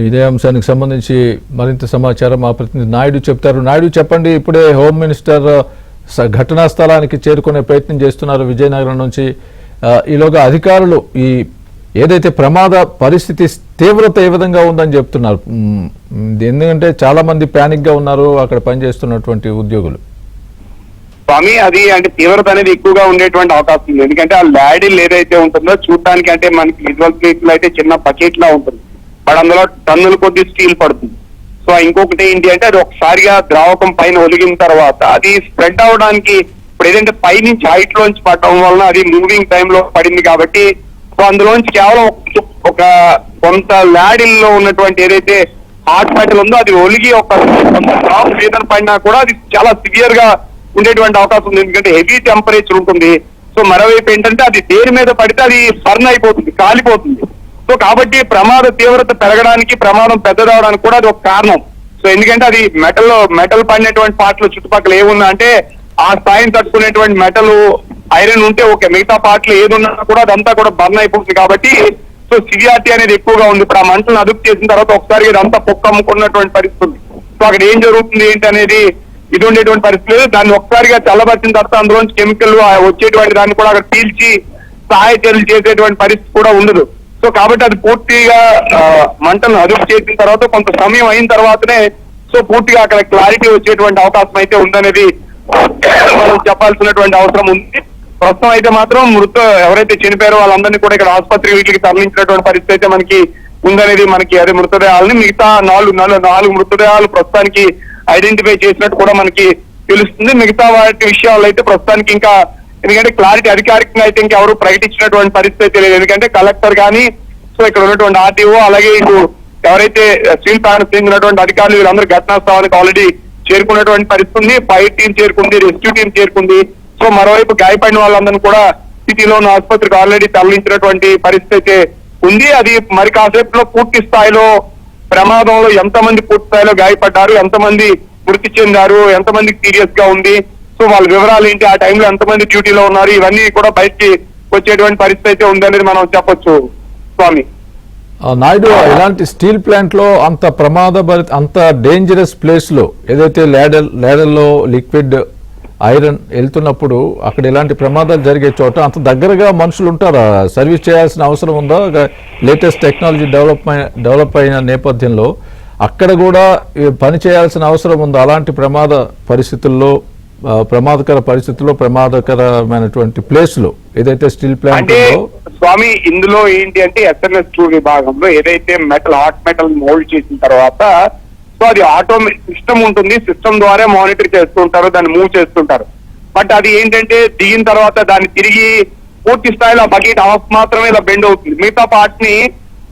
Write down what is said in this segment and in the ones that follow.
ఇదే అంశానికి సంబంధించి మరింత సమాచారం మా ప్రతినిధి నాయుడు చెప్తారు. నాయుడు చెప్పండి, ఇప్పుడే హోమ్ మినిస్టర్ ఘటనా స్థలానికి చేరుకునే ప్రయత్నం చేస్తున్నారు విజయనగరం నుంచి. ఈలోగా అధికారులు ఈ ఏదైతే ప్రమాద పరిస్థితి తీవ్రత ఏ విధంగా ఉందని చెప్తున్నారు? ఎందుకంటే చాలా మంది ప్యానిక్ గా ఉన్నారు అక్కడ పనిచేస్తున్నటువంటి ఉద్యోగులు. స్వామి, అది అంటే తీవ్రత అనేది ఎక్కువగా ఉండేటువంటి అవకాశం ఉంది. ఎందుకంటే ఆ ల్యాడిల్ ఏదైతే ఉంటుందో చూడటానికి అంటే మనకి విజువల్ అయితే చిన్న బకెట్ లా ఉంటుంది, బట్ అందులో టన్నుల కొద్ది స్టీల్ పడుతుంది. సో ఇంకొకటి ఏంటి అంటే అది ఒకసారిగా ద్రావకం పైన ఒలిగిన తర్వాత అది స్ప్రెడ్ అవడానికి ఇప్పుడు ఏదంటే పైనుంచి హైట్ లోంచి పడటం వలన అది మూవింగ్ టైంలో పడింది కాబట్టి సో అందులోంచి కేవలం ఒక కొంత ల్యాడిల్ లో ఉన్నటువంటి ఏదైతే హాట్ మెటల్ ఉందో అది ఒలిగి ఒక డ్రాప్ మీద పడినా కూడా అది చాలా సివియర్ గా ఉండేటువంటి అవకాశం ఉంది. ఎందుకంటే హెవీ టెంపరేచర్ ఉంటుంది. సో మరోవైపు ఏంటంటే అది దేని మీద పడితే అది బర్న్ అయిపోతుంది, కాలిపోతుంది. సో కాబట్టి ప్రమాద తీవ్రత పెరగడానికి, ప్రమాదం పెద్దదవడానికి కూడా అది ఒక కారణం. సో ఎందుకంటే అది మెటల్ పడినటువంటి పార్ట్లు చుట్టుపక్కల ఏమున్నా అంటే ఆ స్థాయిని తట్టుకునేటువంటి మెటల్ ఐరన్ ఉంటే ఓకే, మిగతా పార్ట్లు ఏదున్నా కూడా అదంతా కూడా బర్న్ అయిపోతుంది. కాబట్టి సో సివియారిటీ అనేది ఎక్కువగా ఉంది. ఇప్పుడు ఆ మంటలను అదుపు చేసిన తర్వాత ఒకసారి ఇదంతా పొక్కమ్ముకున్నటువంటి పరిస్థితి. సో అక్కడ ఏం జరుగుతుంది ఏంటి అనేది ఇది ఉండేటువంటి పరిస్థితి లేదు. దాన్ని ఒక్కసారిగా చల్లబరిచిన తర్వాత అందులోంచి కెమికల్ వచ్చేటువంటి దాన్ని కూడా అక్కడ పీల్చి సహాయ చర్యలు చేసేటువంటి పరిస్థితి కూడా ఉండదు. సో కాబట్టి అది పూర్తిగా మంటలను అదుపు చేసిన తర్వాత కొంత సమయం అయిన తర్వాతనే సో పూర్తిగా అక్కడ క్లారిటీ వచ్చేటువంటి అవకాశం అయితే ఉందనేది మనం చెప్పాల్సినటువంటి అవసరం ఉంది. ప్రస్తుతం అయితే మాత్రం ఎవరైతే చనిపోయారో వాళ్ళందరినీ కూడా ఇక్కడ ఆసుపత్రి వీటికి తరలించినటువంటి పరిస్థితి అయితే మనకి ఉందనేది మనకి అదే మృతదేహాలని మిగతా నాలుగు మృతదేహాలు ప్రస్తుతానికి ఐడెంటిఫై చేసినట్టు కూడా మనకి తెలుస్తుంది. మిగతా వాటి విషయాల్లో అయితే ప్రస్తుతానికి ఇంకా ఎందుకంటే క్లారిటీ అధికారికంగా అయితే ఇంకెవరు ప్రకటించినటువంటి పరిస్థితి అయితే లేదు. ఎందుకంటే కలెక్టర్ కానీ సో ఇక్కడ ఉన్నటువంటి ఆర్టీఓ అలాగే ఇటు ఎవరైతే స్టీల్ ప్లాంట్ చెందినటువంటి అధికారులు వీళ్ళందరూ ఘటనా స్థలానికి ఆల్రెడీ చేరుకున్నటువంటి పరిస్థితి ఉంది. ఫైర్ టీం చేరుకుంది, రెస్క్యూ టీం చేరుకుంది. సో మరోవైపు గాయపడిన వాళ్ళందరినీ కూడా సిటీలో ఉన్న ఆసుపత్రికి ఆల్రెడీ తరలించినటువంటి పరిస్థితి అయితే ఉంది. అది మరి కాసేపులో పూర్తి స్థాయిలో ప్రమాదంలో ఎంతమంది పూర్తి స్థాయిలో గాయపడ్డారు, ఎంతమంది మృతి చెందారు, ఎంతమందికి సీరియస్ గా ఉంది, సో వాళ్ళ వివరాలు ఏంటి, ఆ టైంలో ఎంతమంది డ్యూటీలో ఉన్నారు, ఇవన్నీ కూడా బయటికి వచ్చేటువంటి పరిస్థితి అయితే ఉందనేది మనం చెప్పొచ్చు. స్వామి నాయుడు, ఇలాంటి స్టీల్ ప్లాంట్ లో అంత అంత డేంజరస్ ప్లేస్ లో ఏదైతే ల్యాడర్లో లిక్విడ్ ఐరన్ వెళ్తున్నప్పుడు అక్కడ ఇలాంటి ప్రమాదాలు జరిగే చోట అంత దగ్గరగా మనుషులు ఉంటారా? సర్వీస్ చేయాల్సిన అవసరం ఉందా? లేటెస్ట్ టెక్నాలజీ డెవలప్ అయిన నేపథ్యంలో అక్కడ కూడా పని చేయాల్సిన అవసరం ఉందా? అలాంటి ప్రమాదకర పరిస్థితుల్లో ప్రమాదకరమైనటువంటి ప్లేస్ లో ఏదైతే స్టీల్ ప్లాంట్ స్వామి ఇందులో ఏంటి అంటే SMS2 విభాగంలో ఏదైతే హాట్ మెటల్ మోల్డ్ చేసిన తర్వాత సో అది ఆటోమేటిక్ సిస్టమ్ ఉంటుంది. సిస్టమ్ ద్వారా మానిటర్ చేస్తుంటారు, దాన్ని మూవ్ చేస్తుంటారు. బట్ అది ఏంటంటే దిగిన తర్వాత దాన్ని తిరిగి పూర్తి స్థాయిలో బకెట్ హాఫ్ మాత్రమే ఇలా బెండ్ అవుతుంది. మిగతా పార్ట్ ని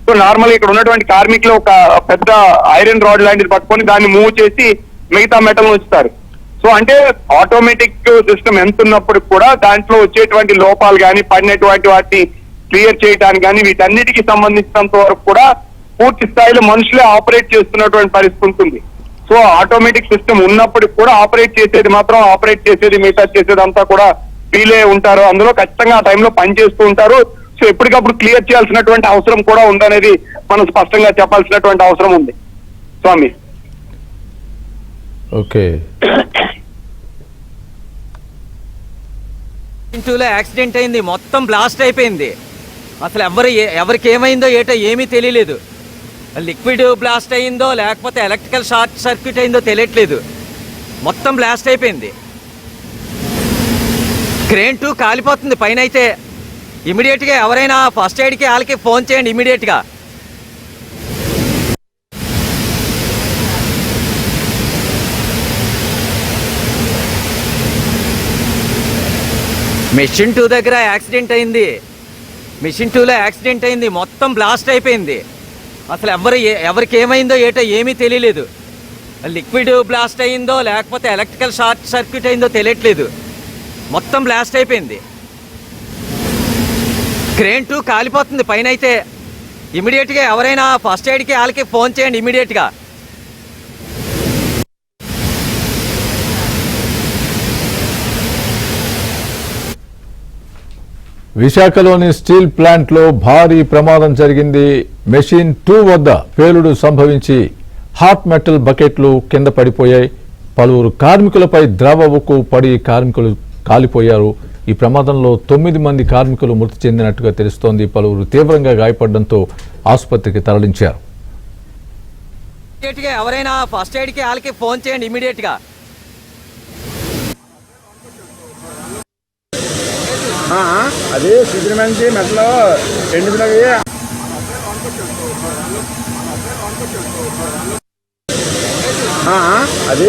సో నార్మల్ ఇక్కడ ఉన్నటువంటి కార్మికులు ఒక పెద్ద ఐరన్ రాడ్ లాంటిది పట్టుకొని దాన్ని మూవ్ చేసి మిగతా మెటల్ ఉంచుతారు. సో అంటే ఆటోమేటిక్ సిస్టమ్ ఎంత ఉన్నప్పుడు కూడా దాంట్లో వచ్చేటువంటి లోపాలు కానీ పడినటువంటి వాటిని క్లియర్ చేయడానికి కానీ వీటన్నిటికీ సంబంధించినంత వరకు కూడా పూర్తి స్థాయిలో మనుషులే ఆపరేట్ చేస్తున్నటువంటి పరిస్థితి ఉంటుంది. సో ఆటోమేటిక్ సిస్టమ్ ఉన్నప్పటికి కూడా ఆపరేట్ చేసేది మిగతా చేసేది అంతా కూడా వీలే ఉంటారు. అందులో ఖచ్చితంగా ఆ టైంలో పని చేస్తూ ఉంటారు. సో ఎప్పటికప్పుడు క్లియర్ చేయాల్సినటువంటి అవసరం కూడా ఉందనేది మనం స్పష్టంగా చెప్పాల్సినటువంటి అవసరం ఉంది. స్వామి ఓకే, యాక్సిడెంట్ అయింది, మొత్తం బ్లాస్ట్ అయిపోయింది. అసలు ఎవరికి ఏమైందో ఏటో ఏమీ తెలియలేదు. లిక్విడ్ బ్లాస్ట్ అయిందో లేకపోతే ఎలక్ట్రికల్ షార్ట్ సర్క్యూట్ అయిందో తెలియట్లేదు. మొత్తం బ్లాస్ట్ అయిపోయింది. క్రేన్ 2 కాలిపోతుంది పైన. అయితే ఇమీడియట్గా ఎవరైనా ఫస్ట్ ఎయిడ్కి వాళ్ళకి ఫోన్ చేయండి ఇమీడియట్గా. మెషిన్ 2 దగ్గర యాక్సిడెంట్ అయింది. మెషిన్ 2లో యాక్సిడెంట్ అయింది, మొత్తం బ్లాస్ట్ అయిపోయింది. అసలు ఎవరికి ఏమైందో ఏటో ఏమీ తెలియలేదు. లిక్విడ్ బ్లాస్ట్ అయిందో లేకపోతే ఎలక్ట్రికల్ షార్ట్ సర్క్యూట్ అయిందో తెలియట్లేదు. మొత్తం బ్లాస్ట్ అయిపోయింది. క్రేన్ 2 కాలిపోతుంది పైన. అయితే ఇమీడియట్గా ఎవరైనా ఫస్ట్ ఎయిడ్కి వాళ్ళకి ఫోన్ చేయండి ఇమీడియట్గా. విశాఖలోని స్టీల్ ప్లాంట్లో భారీ ప్రమాదం జరిగింది. మెషిన్ 2 వద్ద పేలుడు సంభవించి హాట్ మెటల్ బకెట్లు కింద పడిపోయాయి. పలువురు కార్మికులపై ద్రవ ఉక్కు పడి కార్మికులు కాలిపోయారు. ఈ ప్రమాదంలో 9 మంది కార్మికులు మృతి చెందినట్టుగా తెలుస్తోంది. పలువురు తీవ్రంగా గాయపడడంతో ఆసుపత్రికి తరలించారు. ఎవరైనా ఫస్ట్ ఎయిడ్కి వాళ్ళకి ఫోన్ చేయండి ఇమీడియట్గా. అది సిద్ధి మంచి మెట్లో ఎండినవి అది